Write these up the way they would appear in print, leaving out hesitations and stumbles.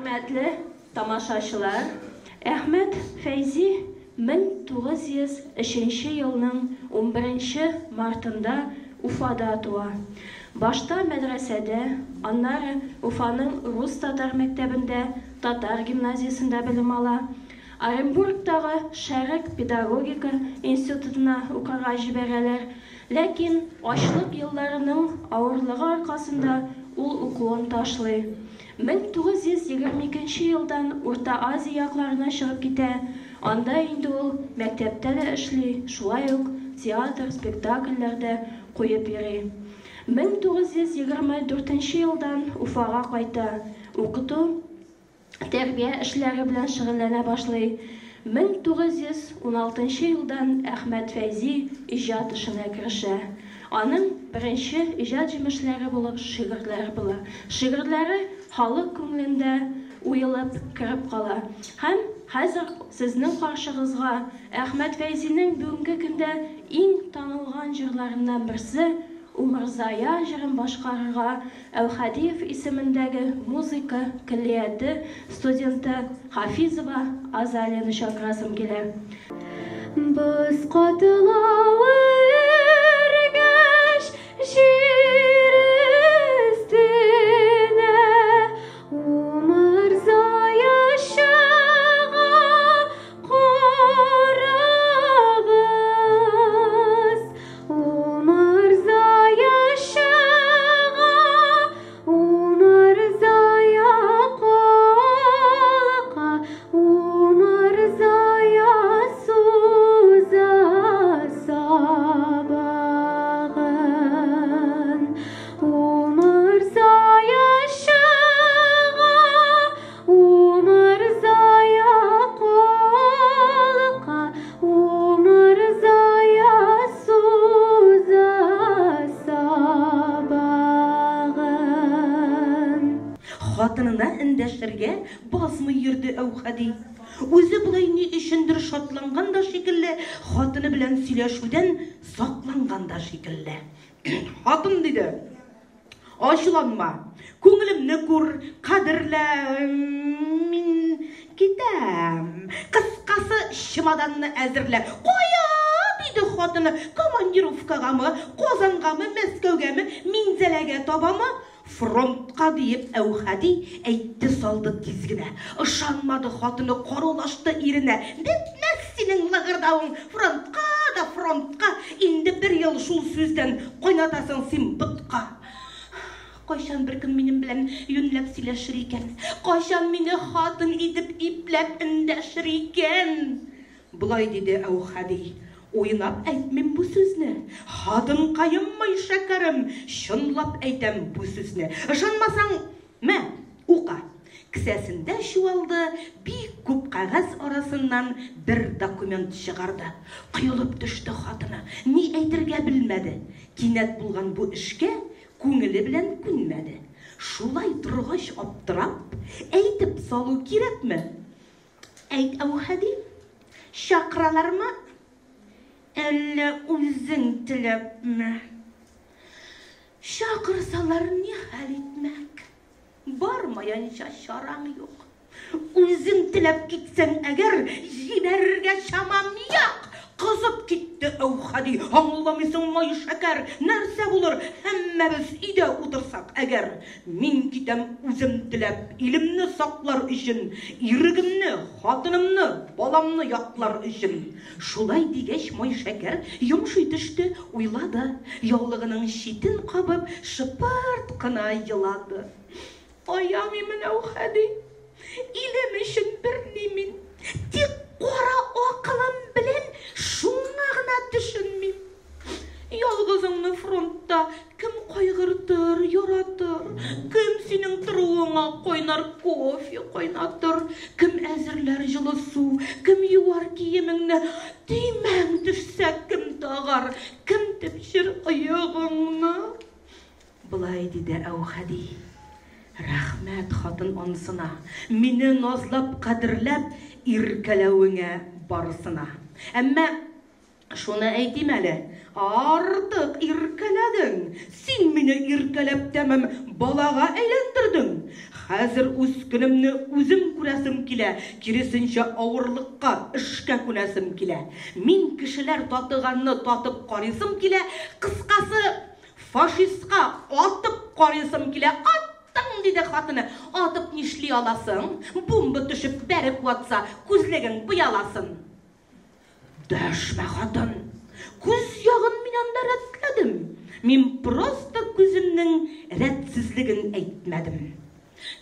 Hürmetli tamaşaçılar, Ahmet Feyzi 1903 yılının 11 Martında Ufada tuğa. Başta medresede, anları Ufa'nın Rus Tatar mektebinde, Tatar gimnaziyasında bilim ala. Оренбургтағы Шәрік педагогика институтына укырға жіберәләр. Ләкин ачлык елларының авырлыгы аркасында ул укуын ташлый. 1922 елдан Урта Азия якларына чыгып китә. Анда инде ул мәктәптә дә эшли, шулай ук театр, спектакльләрдә куеп йөри. 1924 елдан Уфага кайта. Укыту тәрбия эшләре белән шөгыльләнә башлый. 1916 елдан Әхмәт Фәйзи иҗат эшенә керешә. Аның беренче иҗат җимешләре булып шигырьләр була. Шигырьләре халык күңелендә уелып киреп кала. Һәм хәзер сезнең каршыгызга Әхмәт Фәйзинең бүгенге көндә иң танылган җырларыннан берсе Умырзая җырын башкарырга Әүхәдиев исемендәге музыка киллияте студенты Хафизова Азалияны чакырасым килә. Без катылавы эргәш җир өстенә Умырзая чыга карагыз Хатынына эндәшергә басмый йөрде Әүхәди. Үзе булай ни өчендер шатланган да шикелле, хатыны белән сөйләшүдән сакланган да шикелле. Хатын диде: "Ачуланма, күңелемне күр, кадерлә, мин китәм. Кыскасы чемоданны әзерлә." "Кая?" диде хатыны. "Командировкагамы, Казангамы, Мәскәүгәме, Минзәләгә табамы?" Фронтка диеп Әүхәди әйтте салды тиз генә. Ышанмады хатыны, карулашты иренә. "Бетмәс синең лыгырдавың, фронтка, инде бер ел шул сүздән кайнатасың син бутка. Кайчан бер көн минем белән юньләп сөйләшер икән? Кайчан мине хатын итеп ипләп эндәшер икән?" Булай диде Әүхәди. Уйнап әйтмим бу сүзне. Хатынкаем мый шәкәрем, чынлап әйтәм бу сүзне. Ышанмасаң, мә, ука. Кесәсендә чуалды, бик күп кагаз арасыннан бер документ чыгарды. Кыйлып төште хатыны. Ни әйтергә белмәде. Кинәт булган бу эшкә күңеле белән күнмәде. Шулай торгач аптырап, әйтеп салу кирәкме? Әйт, Әүхәди, чакыралармы? Әллә үзең теләпме? Чакырсалар ни хәл итмәк? Бармаянча чараң юк. Үзең теләп китсәң әгәр, җибәрергә чамам юк. Кызып китте Әүхәди. Аңламыйсың май шәкәр, нәрсә булыр? Һәммәбез өйдә утырсак әгәр. Мин китәм үзем теләп, илемне саклар өчен, ирегемне, хатынымны, баламны яклар өчен. Шулай дигәч май шәкәр йомшый төште, уйлады. Яулыгының читен кабып, шыпырт кына елады. Аямыймын Әүхәди. Илем өчен берни мин. Тик кара акылым белән шуңа гына төшенмим. Ялгызыңны фронтта кем кайгыртыр, яратыр? Кем синең тыруыңа кайнар кофе кайнатыр? Кем әзерләр җылы су? Кем юар киемеңне? Тимәң төшсә кем тагар? Кем тепшер аягыңны? Булай диде Әүхәди. Рәхмәт хатын анысына, мине назлап, кадерләп, иркәләвеңә барысына. Әмма Şunu әйтим әле, артык иркәләдең. Син мине иркәләп тәмам балага әйләндердең. Хәзер үз көнемне үзем күрәсем килә, киресенчә авырлыкка, эшкә күнәсем килә. Мин кешеләр татыганны татып карыйсым килә, кыскасы фашистка атып карыйсым килә. Аттың диде хатыны. Атып нишли аласың? Бомба төшеп бәреп ватса, күзлегең буяласын. Дәшмә хатын. Күз ягын мин анда рәтләдем. Мин просто күземнең рәтсезлеген әйтмәдем.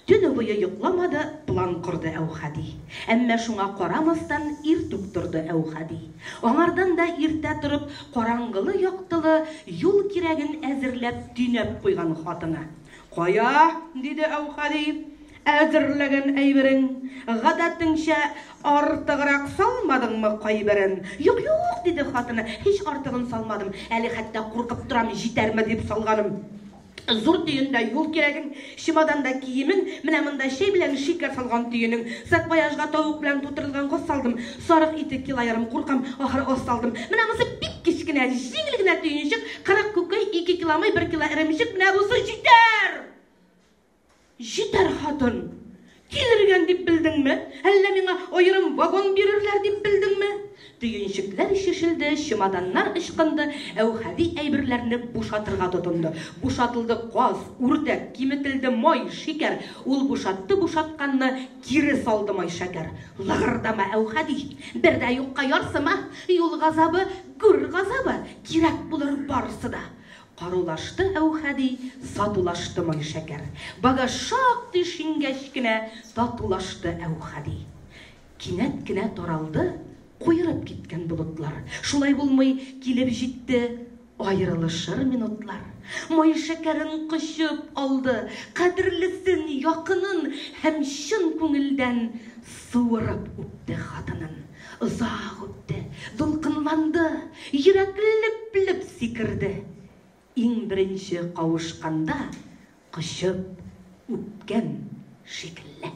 Төне буе йокламады, план корды Әүхәди. Әмма шуңа карамастан иртүк торды Әүхәди. Аңардан да иртә торып, караңгылы яктылы юл кирәген әзерләп төйнәп куйган хатыны. Кая? Диде Әүхәди. Әзерләгән әйберең, гадәтеңчә артыграк салмадыңмы кайберен? Юк, диде хатыны. Һич артыгын салмадым. Әле хәтта куркып торам, җитәрме дип салганым. Зур түйендә юл кирәгең, чемоданда киемең, менә монда чәй белән шикәр салган түйенең, саквояжга тавык белән тутырылган коз салдым, сарык ите кило ярым, куркам, ахыр ас салдым. Менә бусы бик кичкенә, җиңел генә түйенчек, 40 күкәй, 2 киломый, 1 кило эремчек, менә бусы җитәр. Җитәр хатын. Килергән дип белдеңме? Әллә миңа аерым вагон бирерләр дип белдеңме? Түйенчекләр шешелде, чемоданнар ычкынды, Әүхәди әйберләрне бушатырга тотынды. Бушатылды каз, үрдәк, киметелде май, шикәр. Ул бушатканны кире салды май шәкәр. Лыгырдама Әүхәди, бер дә юкка ярсыма, юл газабы, гүр газабы, кирәк булыр барысы да. Карулашты Әүхәди, сатулашты май шәкәр. Багаж шактый шингәч кенә татулашты Әүхәди. Кинәт кенә таралды, куйрып киткән болытлар. Шулай булмый килеп җитте аерылышыр минутлар. Май шәкәрен кычып алды, кадерлесен, якынын һәм чын күңелдән суырып үпте хатынын. Озак үпте, дулкынланды, йөрәк леп-леп сикерде. Иң беренче кавышканда кычып үпкән шикелле.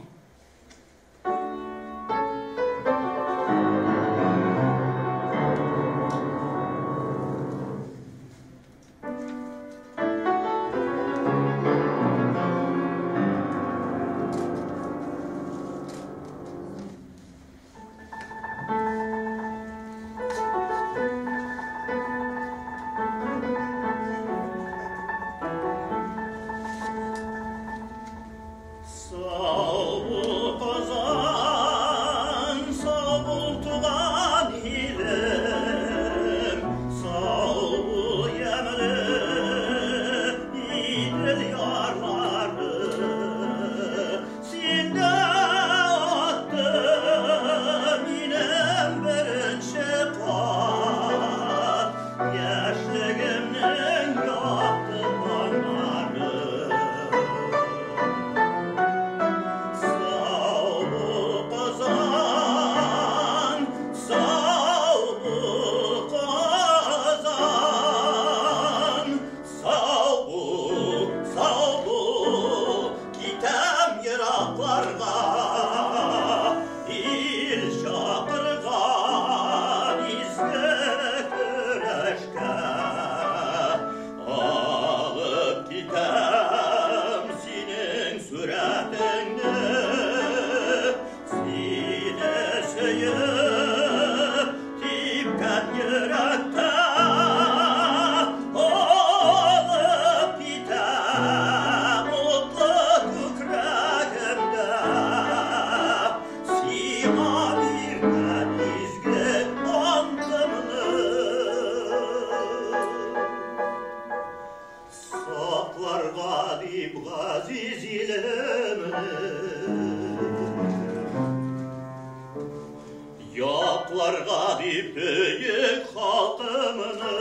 Yaklarga dip büyük halkımını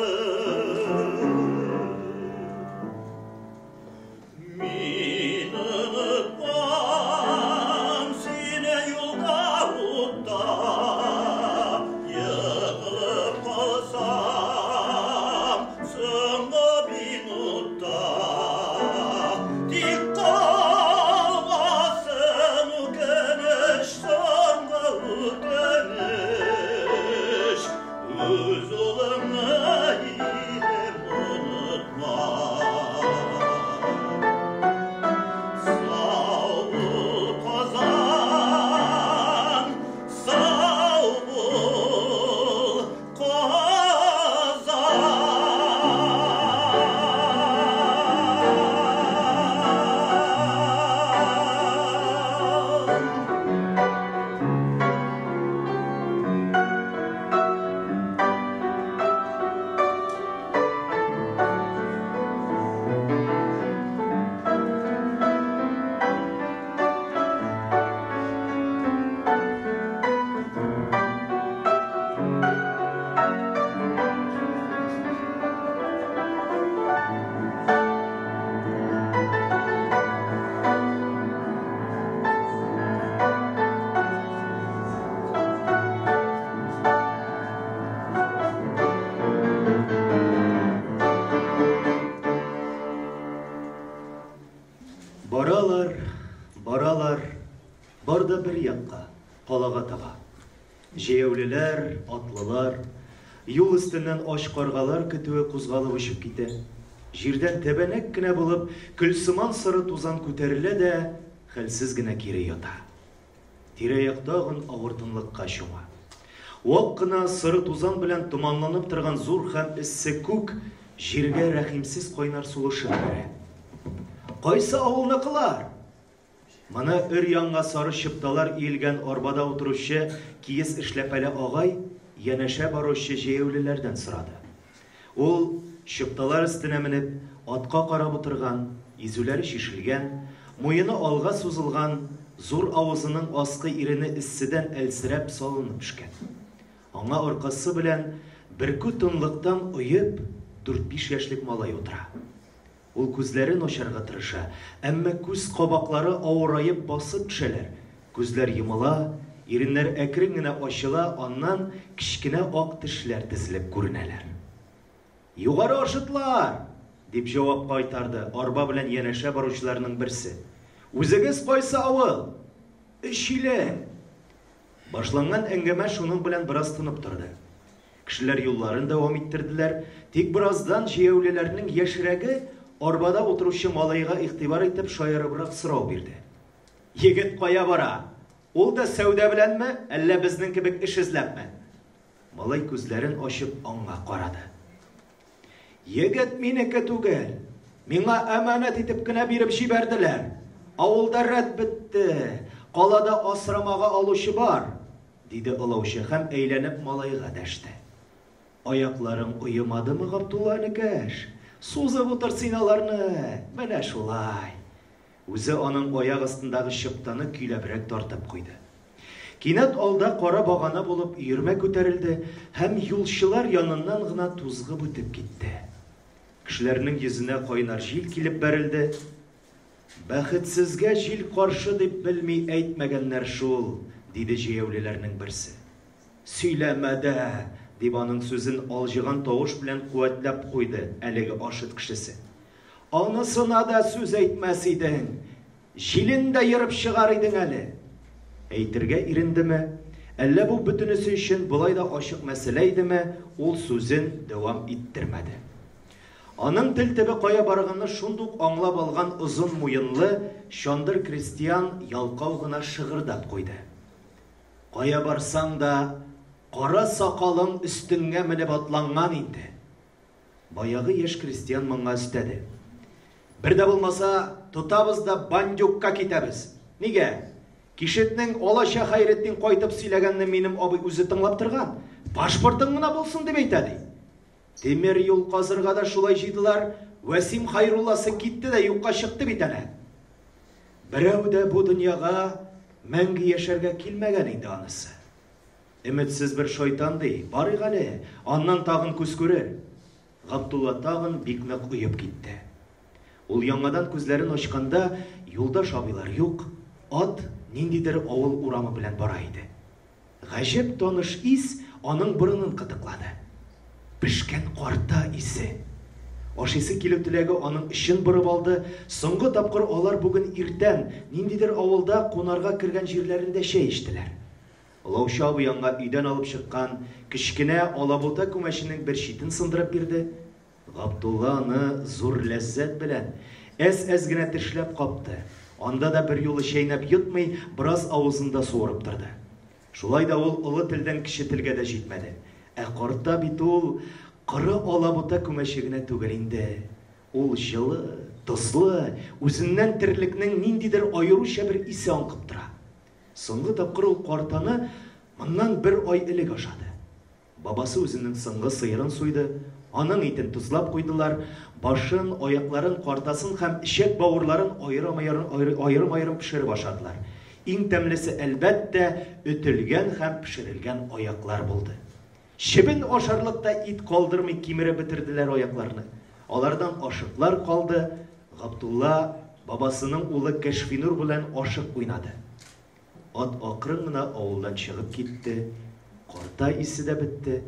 minunupam sine yolda utta yığılıp kalsam sonra binutta dik kalmasın o geniş sonra o geniş бар да бер якка, калага таба. Җәяүлеләр, атлылар, юл өстеннән ач каргалар көтүе кузгалып очып китә. Җирдән тәбәнәк кенә булып, көлсыман сыры тузан күтәрелә дә, хәлсез генә кире ята. Тирә-як тагын авыр тынлыкка чума. Вак кына сыры тузан белән туманланып торган зур һәм эссе күк җиргә рәхимсез кайнар сулышын бирә. Кайсы авылныкылар? Моны өр-янга сары чыпталар иелгән арбада утыручы киез эшләпәле агай янәшә баручы җәяүлеләрдән сорады. Ул чыпталар өстенә менеп, атка карап утырган, изүләре шишелгән, муены алга сузылган, зур авызының аскы ирене эсседән әлсерәп салынып пешкән. Аңа аркасы белән берку тынлыктан уеп 4-5 яшьлек малай утыра. Ул күзләрен ачарга тырыша, әмма күз кабаклары авырайып басып төшәләр. Күзләр йомыла, иреннәр әкрен генә ачыла, аннан кичкенә ак тешләр тезелеп күренәләр. "Югары ашытлар!" дип җавап кайтарды арба белән янәшә баручыларның берсе. "Үзегез кайсы авыл?" "Ишиле." Башланган әңгәмә шуның белән бераз тынып торды. Кешеләр юлларын дәвам иттерделәр, тик бераздан җәяүлеләрнең яшьрәге арбада утыручы малайга игътибар итеп шаярыбрак сорау бирде. "Егет кая бара? Ул да сәүдә беләнме, әллә безнең кебек эш эзләпме?" Малай күзләрен ачып аңа карады. "Егет минеке түгел. Миңа әманәт итеп кенә биреп җибәрделәр. Авылда рәт бетте. Калада асрамага алучы бар", диде олаучы һәм әйләнеп малайга дәште. "Аякларың уйымадымы, Габдулла энекәш? Сузып утыр син аларны. Менә шулай." Үзе аның аяк астындагы чыптаны көйләбрәк тартып куйды. Кинәт алда кара багана булып өермә күтәрелде һәм юлчылар яныннан гына тузгып үтеп китте. Кешеләрнең йөзенә кайнар җил килеп бәрелде. "Бәхетсезгә җил каршы дип белми әйтмәгәннәр шул", диде җәяүлеләрнең берсе. "Сөйләмә дә", дип аның сүзен алҗыган тавыш белән куәтләп куйды әлеге ашыт кешесе. "Анысына да сүз әйтмәс идең. Җилен дә йырып чыгар идең әле." Әйтергә ирендеме? Әллә бу бөтенесе өчен булай да ачык мәсьәлә идеме? Ул сүзен дәвам иттермәде. Аның тел төбе кая барганны шундук аңлап алган озын муенлы чандыр крестьян ялкау гына шыгырдап куйды. "Кая барсаң да, кара сакалың өстеңгә менеп атланган инде." Баягы яшь крестьян моңа өстәде. "Бер дә булмаса, тотабыз да бандюкка китәбез. Нигә? Кишетнең Алаша Хайретдин кайтып сөйләгәнне минем абый үзе тыңлап торган. Пашпортың гына булсын дип әйтә ди. Темир юл казырга да шулай җыйдылар. Васим Хайрулласы китте дә юкка чыкты бит әнә. Берәү дә бу дөньяга мәңге яшәргә килмәгән инде анысы. Өметсез бер шайтан ди. Барыйк әле, аннан тагын күз күрер." Габдулла тагын бик нык уеп китте. Ул яңадан күзләрен ачканда, юлда шабыйлар юк, ат ниндидер авыл урамы белән бара иде. Гаҗәп таныш ис аның борынын кытыклады. Пешкән карта исе. Ашыйсы килеп теләге аның эчен борып алды. Соңгы тапкыр алар бүген иртән ниндидер авылда кунарга кергән җирләрендә чәй эчтеләр. Олаучы абый аңа өйдән алып чыккан кечкенә алабута күмәченең бер читен сындырып бирде. Габдулла аны зур ләззәт белән әз генә тешләп капты. Анда да бер юлы чәйнәп йотмый, бераз авызында суырып торды. Шулай да ул олы телдән кече телгә дә җитмәде. Карта бит ул кыры алабута күмәче генә түгел инде. Ул җылы, тозлы, үзеннән терлекнең ниндидер аеруча бер исе аңкып тора. Соңгы тапкыр ул картаны моннан бер ай элек ашады. Бабасы үзенең соңгы сыерын суйды, аның итен тузлап куйдылар, башын, аякларын, картасын һәм ишәк бавырларын айрым-айрым пешереп ашадылар. Иң тәмлесе әлбәттә өтелгән һәм пешерелгән аяклар булды. Чебен ашарлыкта ит калдырмый кимереп бетерделәр аякларны. Алардан ашыклар калды. Габдулла бабасының улы Кәшфинур белән ашык уйнады. Ат акрын гына авылдан чыгып китте. Карта исе дә бетте.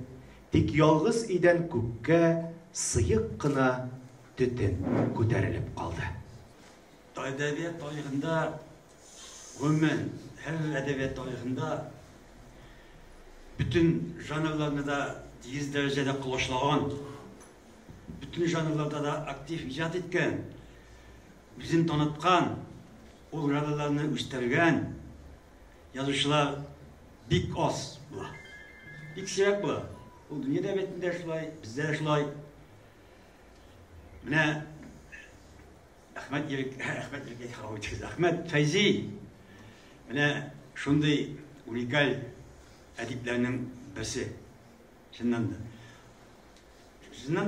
Тик ялгыз идән күккә сыйык кына төтен күтәрелеп калды. Әдәбият тарихында гомумән her edebiyat tarihinde bütün janrlarını da 100 derecede kulaçlagan, bütün janrlarda da aktif icat etken, bizim tanıtkan, o janrlarını üstlergen yazıcılar big az bu. Big sebep bu. O dünya edebiyatında şulay, bizde de şulay. Mine Ahmet Feyzi mine şunday unikal ediplerinin birisi. Şundan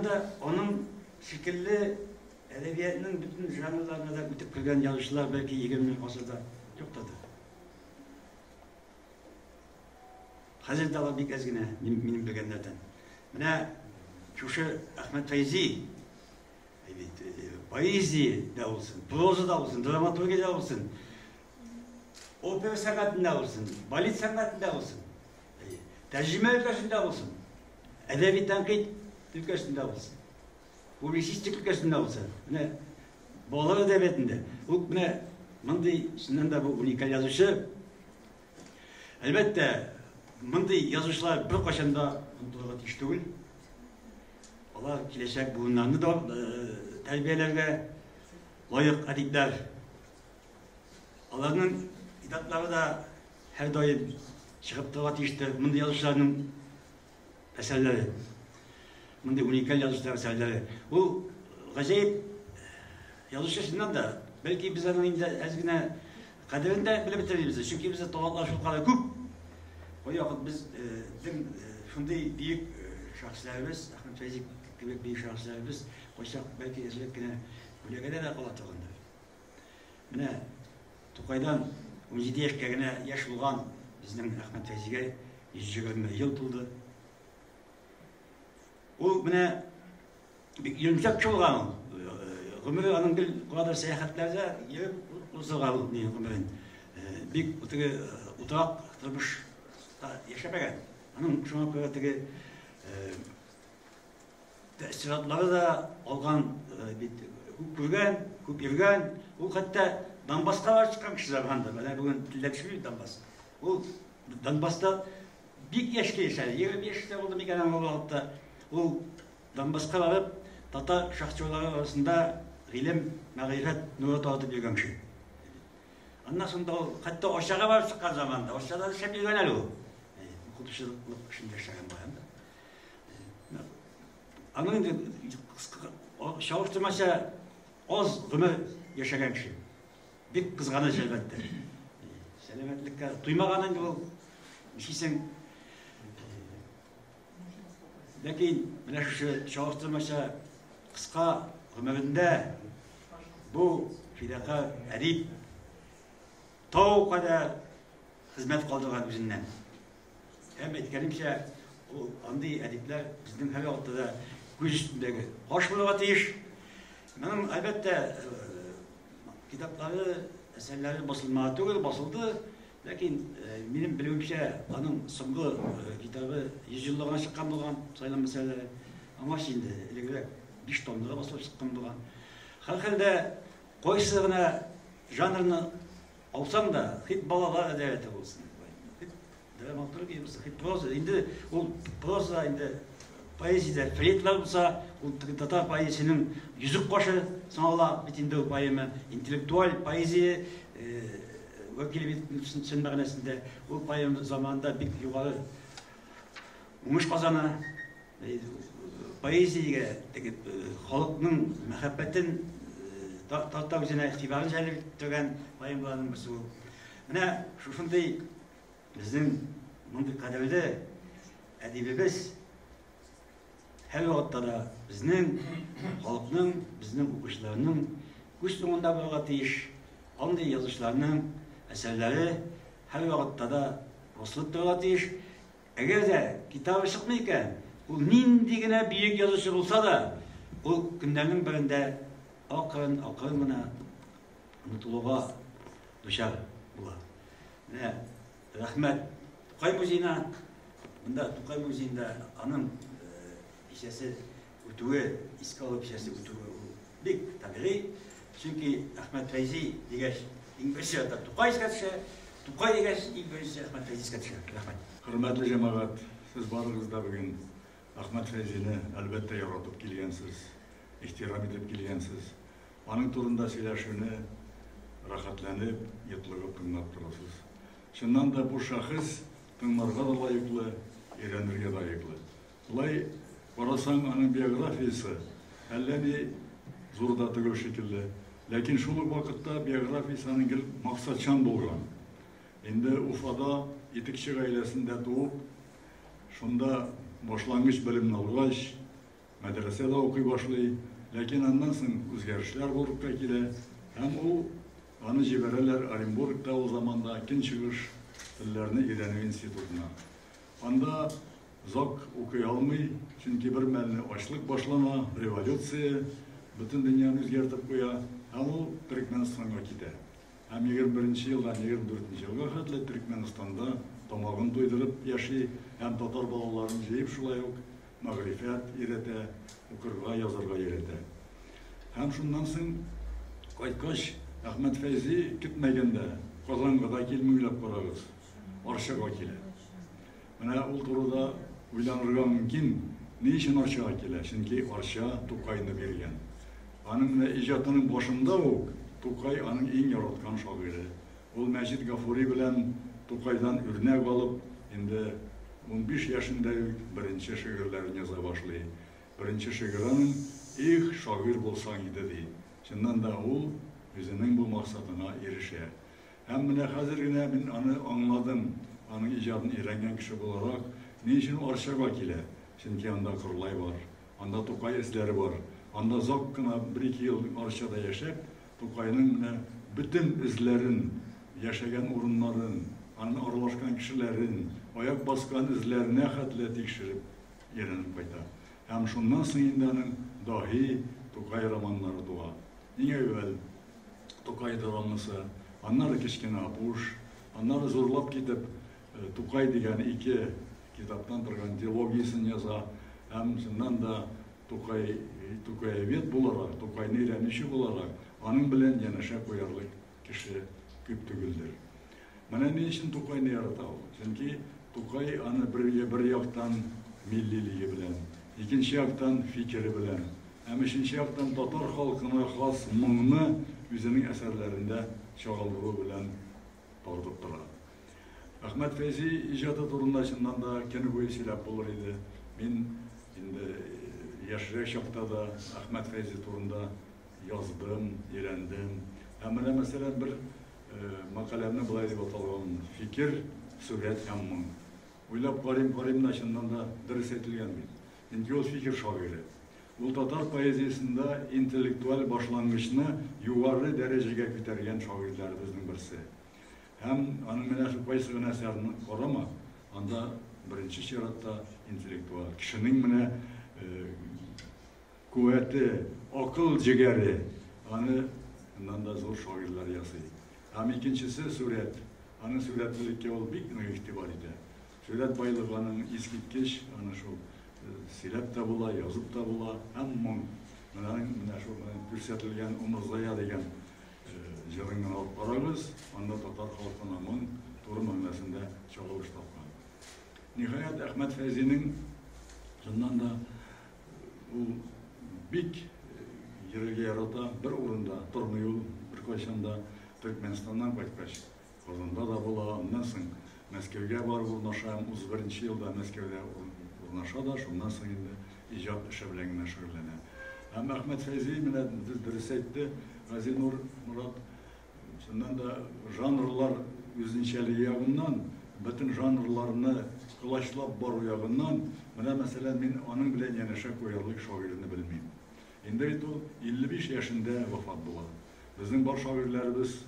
da onun şekilli edebiyatının bütün janrlarına da ötüp kırgan yazıcılar belki 20. asırda yoktadır. Hazır da var bir ezgine benim bilgenlerden. Mine şu Ahmet Feyzi poezi de olsun, proza da olsun, dramaturgi de olsun, opera sanatında olsun, balet sanatında olsun, tercüme ülkesinde olsun, edebi tenkit ülkesinde olsun, publisistik ülkesinde olsun, Boğalar edebiyatında. Bu ne? Mındı şimdiden de bu unikal yazışı. Elbette mındı yazışlar bir kaşında mıntılagat iş değil. Allah kileşek bunlarını da terbiyelerge layık edipler. Allah'ın idatları da her daim çıkıp tıgat iştir. Mındı yazışlarının eserleri. Mındı unikal yazışlar eserleri. Bu gacayip yazışlarından da belki bizlerin indi ezgine kaderinde bile bitiririz. Çünkü bize doğallar şu kadar küp. O yakıt biz şunday büyük şahslarımız, Ahmet Feyzi gibi büyük şahslarımız koysak belki ezilip yine buraya kadar da kalatırındır. Mine Tukay'dan 17 yaşlarına yaş olgan bizden Ahmet Feyzi'ye 120 yıl tuldu. O mine yumuşak çoğulgan ömrü anın bir kadar seyahatlerde yiyip uzağal ömrün. Bir oturak durmuş yaşamayan. Anın şuna göre tesiratları da olgan kurgan, kupirgan, o hatta Donbass'ta var çıkan kişiler vardı. Ben bugün dilekçi Donbass. O Donbass'ta bir yaşta yaşadı. 20 yaşta oldu bir gelen olarakta. O Donbass'ta varıp Tatar şahçıları arasında ilim, marifet, nuru dağıtıp yürüyen şey. Ondan sonra hatta aşağı var çıkan zamanda. Aşağıda şey bir yönel o. Kuduşluk şimdi yaşayan bayanda. Anın şavuşturmasa az ömür yaşayan kişi. Bir kızganı elbette. Selametlikle duymağanın gibi şeysen lakin bile şu şavuşturmasa kıska ömründe bu fidaka edip tağ kadar hizmet kaldırgan yüzünden. Hem etkenimse o andi edipler bizim her ortada güç üstündeki hoş buluğa değiş. Benim elbette kitapları, eserleri basıldı. Lakin benim bilimimce onun sonucu kitabı 100 yıllığa çıkan olan sayılan meseleleri ama şimdi ilgili 5 tomlara basılıp çıkan olan. Halkında koysığına janrını alsam da hep balalar edebiyatı olsun. Dramaturg gibi hep proza. Şimdi o proza indi poezide Freydler olsa o Tatar poezisinin yüzük başı sanala bitinde o poemi intelektüel poezi vakili bitsin mağnesinde o poemi zamanında bir yukarı umuş kazanı poeziye halkın muhabbetin Tatar üzerine itibarı celip tören poemlerin birisi. Yine şu şunday bizim bunun kaderinde edibimiz her vakitte da bizning halkning, bizning o'quvchilarning kuch sonunda bo'lgan teyish, onday yozishlarning eserlari her vakitte da bosilib turgan teyish. Agarda kitobi chiqmaykan, u nindigina buyuk yozishi bo'lsa da, u kunlarning birida oqin-oqingina unutuluvga duchor bo'ladi. Rahmet. Tukay Müziği'ne, bunda Tukay Müziği'nde anın işesi utuğu, İskalı işesi utuğu bir tabii. Çünkü Ahmet Feyzi diğer İngilizce'de Tukay işkatı, Тукай дегенс иң беренче Әхмәт Фәйзискә төшә. Рәхмәт. Хөрмәтле җәмәгать, сез барыгыз да бүген Әхмәт Фәйзине әлбәттә яратып килгәнсез, ихтирам итеп килгәнсез. Аның турында сөйләшүне рәхәтләнеп, йотлыгып тыңлап торасыз. Чыннан да бу шәхес тыңларга да лаеклы, өйрәнергә дә лаеклы. Болай карасаң, аның биографиясе әллә ни зур да түгел шикелле. Ләкин шул ук вакытта биографиясе аның гел максатчан булган. Инде Уфада итекче гаиләсендә туып, шунда башлангыч белемне алгач, мәдрәсәдә укый башлый, ләкин аннан соң үзгәрешләр булып килә, һәм ул аны җибәрәләр Оренбургта ул заманда көнчыгыш телләрне өйрәнү институтына. Анда озак укый алмый, чөнки бер мәлне ачлык башлана, революция бөтен дөньяны үзгәртеп куя, һәм ул Төрекмәнстанга китә. Һәм 21 елдан 24 елга хәтле Төрекмәнстанда тамагын туйдырып яши, һәм татар балаларын җыеп шулай ук мәгърифәт өйрәтә, укырга, язарга өйрәтә. Һәм шуннан соң кайткач Әхмәт Фәйзи көтмәгәндә Казанга да килми уйлап карагыз, Арчага килә. Менә ул турыда уйланырга мөмкин, ни өчен Арчага килә? Чөнки Арча Тукайны биргән. Аның менә иҗатының башында ук Тукай аның иң яраткан шагыйре. Ул Мәҗит Гафури белән Тукайдан үрнәк алып, инде 15 яшендә беренче шигырьләрен яза башлый. Беренче шигырен "Их, шагыйрь булсаң иде" ди. Чыннан да ул үзенең бу максатына ирешә. Һәм менә хәзер генә мин аны аңладым, аның иҗатын өйрәнгән кеше буларак, ни өчен Арчага килә? Чөнки анда Кырлай бар, анда Тукай эзләре бар. Анда озак кына 1-2 ел Арчада яшәп, Тукайның менә бөтен эзләрен, яшәгән урыннарын, аның аралашкан кешеләрен, аяк баскан эзләренә хәтле тикшереп өйрәнеп кайта. Һәм шуннан соң инде аның даһи Тукай романнары туа. Иң әүвәл Тукай драмасы, аннары Кечкенә Апуш, аннары зурлап китеп Тукай дигән 2 китаптан торган диалогиясын яза. Һәм шуннан да Тукаевед буларак, Тукайны өйрәнүче буларак, аның белән янәшә куярлык кеше күп түгелдер. Менә ни өчен Тукайны ярата ул? Чөнки Тукай аны бер яктан миллилеге белән, икенче яктан фикере белән, һәм өченче яктан татар халкына хас моңны үзенең әсәрләрендә чагылдыру белән тартып тора. Әхмәт Фәйзи иҗаты турында чыннан да көне буе сөйләп булыр иде. Мин инде яшьрәк чакта да Әхмәт Фәйзи турында яздым, өйрәндем. Һәм менә мәсәлән бер мәкаләмне булай дип аталган "Фикер, сурәт һәм моң". Уйлап карыйм да чыннан да дөрес әйтелгән бит. Инде ул фикер шагыйре. Ул татар поэзиясында интеллектуаль башлангычны югары дәрәҗәгә күтәргән шагыйрьләребезнең берсе. Һәм аның менә шул кайсы гына әсәрен карама, анда беренче чиратта интеллектуаль кешенең менә куәте, акыл җигәре, аны моннан да зур шагыйрьләр ясый. Һәм икенчесе сурәт. Аның сурәтлелеккә ул бик нык игътибар итә. Сурәт байлыгы аның искиткеч, аны шул сөйләп тә була, язып та була, һәм моң. Менә шул күрсәтелгән Умырзая дигән җырын алып карагыз, анда татар халкына моң туры мәгънәсендә чагылыш тапкан. Ниһаять Әхмәт Фәйзинең шуннан да ул бик йөрергә ярата, бер урында тормый ул, беркайчанда Төрекмәнстаннан кайткач, Казанда да була, аннан соң Мәскәүгә барып урнаша, 31 елда Мәскәүдә урнаша да, шуннан соң инде иҗат эше белән генә шөгыльләнә. Һәм Әхмәт Фәйзи менә дөрес әйтте, Газинур Мурат, шуннан да жанрлар үзенчәлеге ягыннан, бөтен жанрларны кылачлап бару ягыннан, менә мәсәлән мин аның белән янәшә куярлык шагыйрьне белмим. Инде ул 55 яшендә вафат була. Безнең бар шагыйрьләребез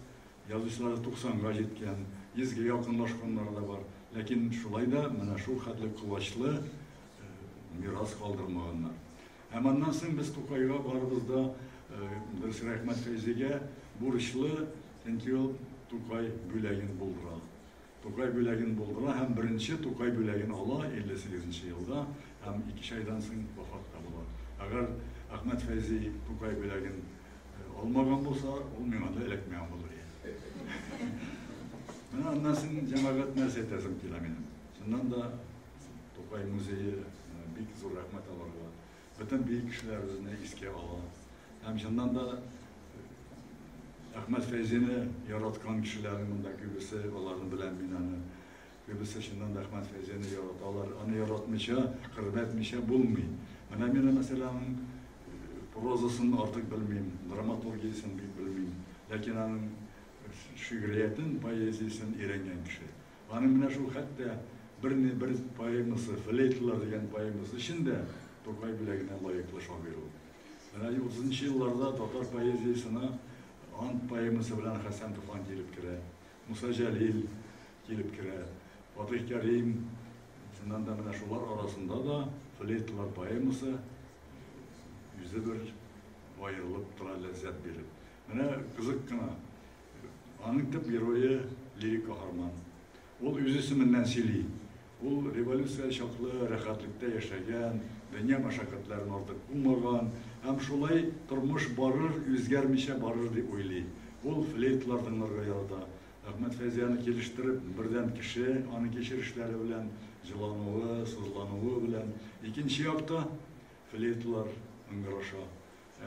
язучылар 90-га җиткән, 100-гә якынлашканнар да бар. Ләкин шулай да менә шул хәтле кылачлы мирас калдырмаганнар. Һәм аннан соң без Тукайга барыбыз да дөрес Әхмәт Фәйзигә бурычлы, чөнки ул Тукай бүләген булдыра. Тукай бүләген булдыра һәм беренче Тукай бүләген ала 58 елда һәм 2 айдан соң вафат була. Әгәр Әхмәт Фәйзи Тукай бүләген алмаган булса, ул миңа да эләкмәгән булыр иде. Мен аннасын жамағат нәрсе айтасым келе менің. Шыннан да Токай музейі бик зор рахмет аларға. Bütün büyük kişiler özüne iske ala. Hem şundan da Ahmet Feyzi'ni yaratkan kişilerin bunda kübüsü, onların bilen binanı. Kübüsü şundan da Ahmet Feyzi'ni yaratalar. Onu yaratmışa, hürmetmişe bulmuyor. Ben mesela prozasını artık bilmeyeyim, dramaturgiyasını bilmeyeyim. Lakin onun şiiriyetin, poezisini öğrengen kişi. Onun şu hatta bir poeması, Fleytler degen poeması şimdi Tokay bilegine layıklı şair oldu. Yani 30. yıllarda Tatar poezisine Ant poeması bilen Hasan Tufan gelip kire, Musa Celil gelip kire, Fatih Kerim, şundan da şular arasında da Fleytler poeması yüzde bir ayrılıp tura lezzet verip. Yani kızık kına, onun tıp heroyu lirik kahraman. Ol yüz isiminden sili. Ol revolüsiya şaklı, rahatlıkta yaşayan, dünya maşakkatlarını artık bulmagan, hem şolay turmuş barır, üzgermişe barır diye oylayı. Ol fleytlardan yarada. Ahmet Feyzi'ni geliştirip birden kişi, onun geçirişleri bilen, cılanığı, sızlanığı bilen. İkinci yapta fleytlar ıngıraşa.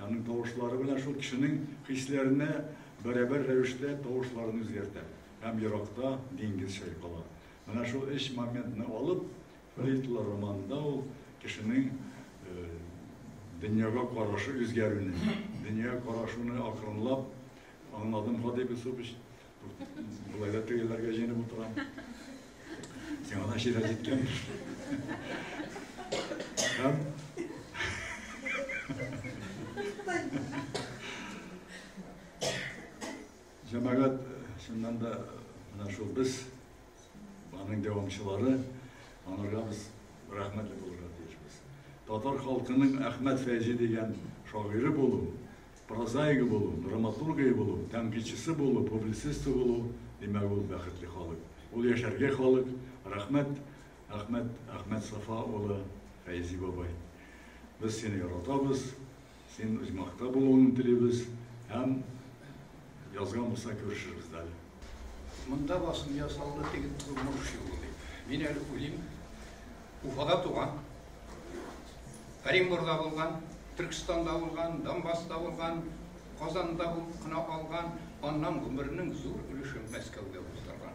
Yani tavuşları bilen şu kişinin hislerine beraber revişte tavuşlarını üzerdi. Hem Irak'ta dengiz şeykala. Bana şu iş momentini alıp, Fleytlar romanında o kişinin dünyaya karşı üzgerini, dünyaya karşını akranlap, anladım hadi bir soruş. Bulayda tüyler geceni buturam. Sen ona şiraz etken. Hem cemaat şundan da şu biz, onun devamçıları, onlara biz rahmetli olurlar diyeceğiz. Tatar halkının Ahmet Feyzi degen şairi bolu, prozayı bolu, dramaturgayı bolu, temkilçisi bolu, publisisti bolu, demek ol bəxtli halk. Ol yaşarga halk, rahmet Ahmet Safa oğlu Feyzi babay. Biz seni yaratabız, senin uzmakta bulunun dilimiz, hem yazgan olsa görüşürüz dali. Mında basım yasalda teki turmuş yolu. Ben el ulim Ufada tuğan, Erimbur'da bulgan, Türkistan'da bulgan, Donbass'ta bulgan, Kazan'da kına algan, ondan ömrünün zor ülüşün Meskev'de buzdurgan.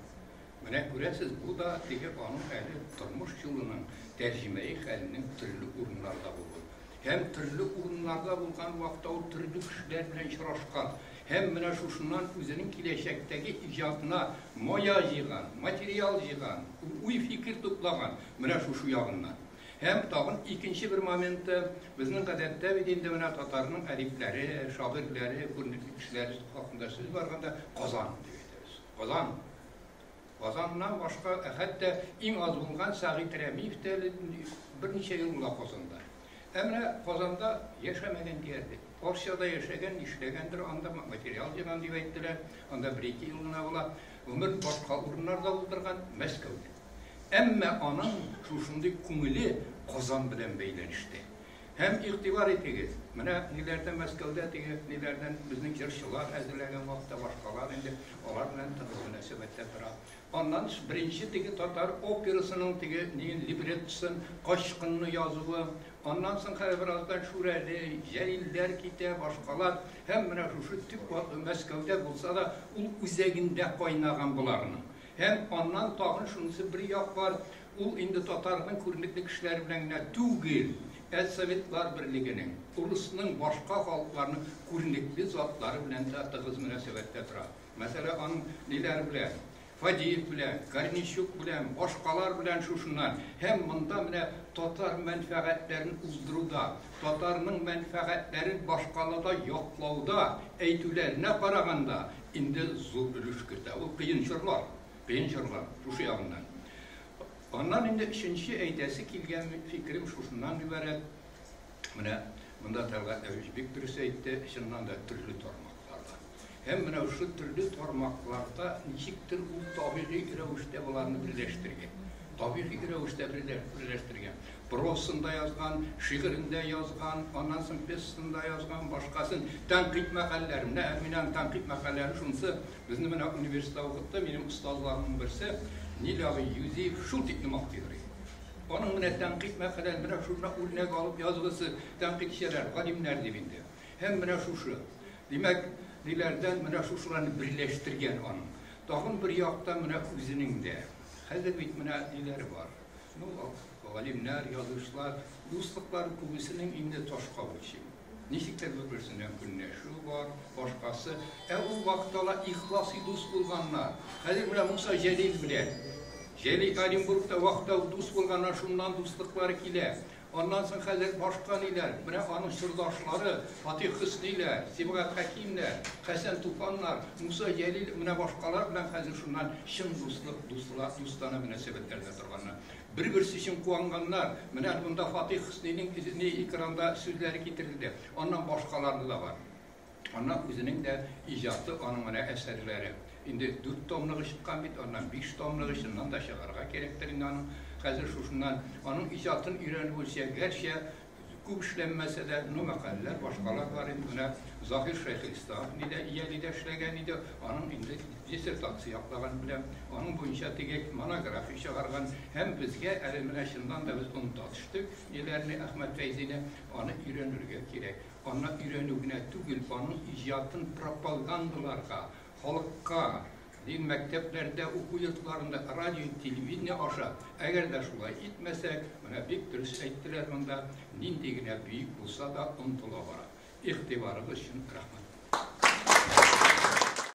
Mene göresiz, bu da teki onun eli turmuş yolunun tercümeyi elinin türlü ürünlarda bulgan. Hem türlü ürünlarda bulgan vakta o türlü kişilerle şıraşkan, hem mene şuşundan özünün kileşekteki icadına moya yığan, materyal yığan, uy fikir toplagan, mene şuşu yağından. Hem tağın ikinci bir momente bizning kadette bildiğinde mene Tatarının edipleri, şairleri, kurnetli kişileri hakkında söz varganda Kazan deyiriz. Kazan. Kazandan başka hatta en az bulgan Sağit Remif de bir neçe yıl ula Kazan'da. Emre Kazan'da yaşamayan derdi. Orşada yaşayan, işlegendir, anda materyal yığan diye ettiler. Anda bir iki yılına ola, ömür başka ürünlerde buldurgan Meskev'de. Emme anın şuşundaki kumuli Kazan bilen beylenişti. Hem iktibar ettiği, mene nelerden Meskev'de ettiği, nelerden bizim jırşılar hazırlayan vakitte başkalar, indi onlar bilen tıkıl münasebette bırak. Ondan birinci teki Tatar operasının teki librettisinin kaşkınını yazığı, ondan sonra birazdan şureli, Celiller kite, başkalar, hem mene şu tip Meskev'de bulsa da ul üzeginde kaynagan bularını. Hem ondan tağın şunusu bir yak var, ul indi Tatar'ın kurnetli kişileri bilen tügil, El-Sovetlar Birliği'nin, ulusunun başka halklarının kurnetli zatları bilen de tığız münasebette durar. Mesela onun neler bilen, Fadiyev bilen, Garnişuk bilen, başkalar bilen şuşunlar, hem bunda bile Tatar menfaatlerini uzduruda, Tatar'ın menfaatlerini başkalarda yoklauda, eytülerine karaganda, indi zor ülüşkürde. O kıyın şırlar, şuşu yağından. Ondan indi üçüncü eydesi kilgen fikrim şuşundan ibaret. Bunda Talgat Evcibik birisi eytti, şundan da türlü tormaklarda. Hem şu türlü tormaklarda niçiktir bu tabiği revişte bularını birleştirgen. табиғи рәвештә бірләштірген. Просында язған, шиғырында язған, онан соң пьесасында язған, башқасын тәнқид мәкаләләре. Менің тәнқид мәкаләләре шунысы, безне менә университетта укытты, минем остазларымның берсе Нилагы Юзеев шул тикне мактыйдыр. Аның менә тәнқид мәкаләләре, менә шуны үрнәк алып язгысы тәнқидчеләр, галимнәр дип инде. Һәм менә шушы. Димәк, диләрдән менә шушыларны берләштергән аның. Тагын бер якта менә үзенең дә. Хәзер бит менә диләре бар. Галимнәр, язучылар, дуслыклар күбесенең инде ташка үлчим. Ничектер бер-берсеннән көнләшү бар, башкасы. Ул вакытта ихласи дус булганнар. Хәзер менә Муса Җәлил белән Җәлил Оренбургта вакытта дус булганнар, шуннан дуслыклары килә. Ondan sonra hәзер башка ниләр, менә аның сырдашлары, Фатих Хөсниләр, Сибгат Хәкимнәр, Хәсән Туфаннар, Муса Җәлил, менә башкалар белән хәзер шуннан чын дустана мөнәсәбәтләрдә торганнар. Бер-берсе өчен куанганнар. Менә монда Фатих Хөснинең экранда сүзләре китерелде. Аннан башкалары да бар. Аннан үзенең дә иҗаты, аның менә әсәрләре. Инде 4 томлыгы чыккан бит, аннан 5 томлыгы чыннан да чыгарга кирәктер инде аның. Хәзер шушыннан аның иҗатын өйрәнеп үлсә, гәрчә күп эшләнмәсә дә, мәкаләләр башкалар бар инде. Менә Захир Шәйхелислам нидә иялидә эшләгән иде, аның инде диссертация яклаган белән, аның буенча теге монография чыгарган. Һәм безгә әле менә шуннан да без онытып төштек. Ниләрне Әхмәт Фәйзине аны өйрәнергә кирәк. Аны өйрәнү генә түгел, аның иҗатын пропагандаларга, халыкка, мәктәпләрдә, уку йортларында, радио, телевидение аша, әгәр дә шулай итмәсәк, менә бик дөрес әйттеләр монда, нинди генә бөек булса да онытыла бара. Игътибарыгыз өчен рәхмәт.